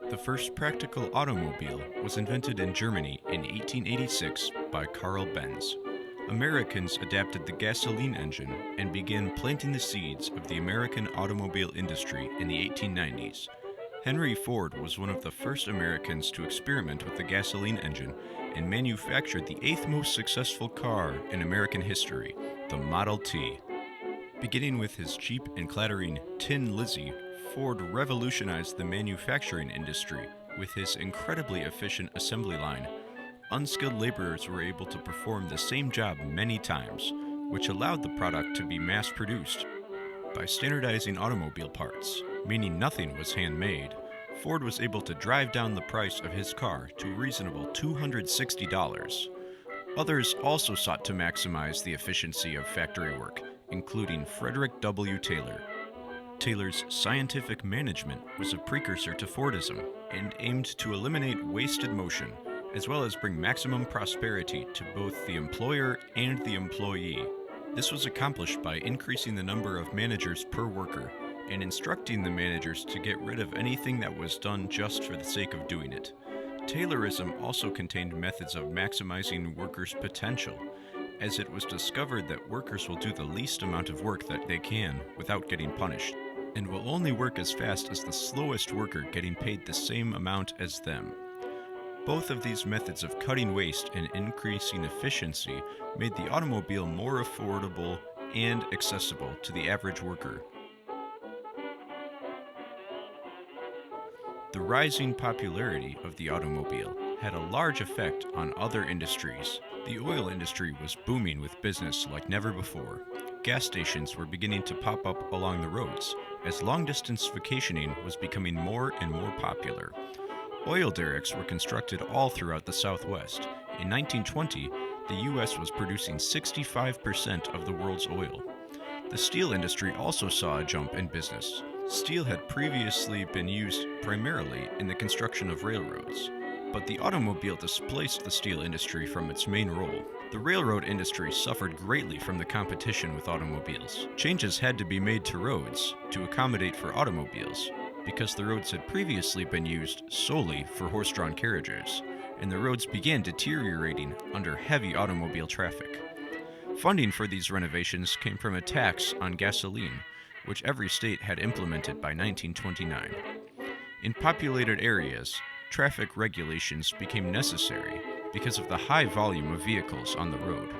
The first practical automobile was invented in Germany in 1886 by Carl Benz. Americans adapted the gasoline engine and began planting the seeds of the American automobile industry in the 1890s. Henry Ford was one of the first Americans to experiment with the gasoline engine and manufactured the eighth most successful car in American history, the Model T. Beginning with his cheap and clattering Tin Lizzie, Ford revolutionized the manufacturing industry with his incredibly efficient assembly line. Unskilled laborers were able to perform the same job many times, which allowed the product to be mass-produced. By standardizing automobile parts, meaning nothing was handmade, Ford was able to drive down the price of his car to a reasonable $260. Others also sought to maximize the efficiency of factory work, including Frederick W. Taylor. Taylor's scientific management was a precursor to Fordism and aimed to eliminate wasted motion, as well as bring maximum prosperity to both the employer and the employee. This was accomplished by increasing the number of managers per worker and instructing the managers to get rid of anything that was done just for the sake of doing it. Taylorism also contained methods of maximizing workers' potential, as it was discovered that workers will do the least amount of work that they can without getting punished, and will only work as fast as the slowest worker getting paid the same amount as them. Both of these methods of cutting waste and increasing efficiency made the automobile more affordable and accessible to the average worker. The rising popularity of the automobile had a large effect on other industries. The oil industry was booming with business like never before. Gas stations were beginning to pop up along the roads, as long-distance vacationing was becoming more and more popular. Oil derricks were constructed all throughout the Southwest. In 1920, the U.S. was producing 65% of the world's oil. The steel industry also saw a jump in business. Steel had previously been used primarily in the construction of railroads, but the automobile displaced the steel industry from its main role. The railroad industry suffered greatly from the competition with automobiles. Changes had to be made to roads to accommodate for automobiles, because the roads had previously been used solely for horse-drawn carriages, and the roads began deteriorating under heavy automobile traffic. Funding for these renovations came from a tax on gasoline, which every state had implemented by 1929. In populated areas, traffic regulations became necessary because of the high volume of vehicles on the road.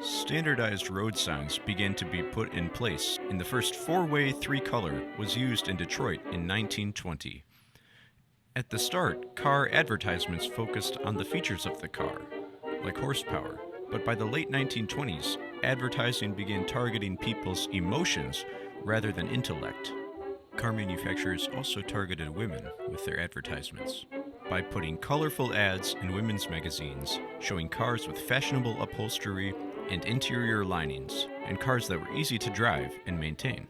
Standardized road signs began to be put in place, and the first four-way three-color was used in Detroit in 1920. At the start, car advertisements focused on the features of the car, like horsepower, but by the late 1920s, advertising began targeting people's emotions rather than intellect. Car manufacturers also targeted women with their advertisements by putting colorful ads in women's magazines showing cars with fashionable upholstery and interior linings, and cars that were easy to drive and maintain.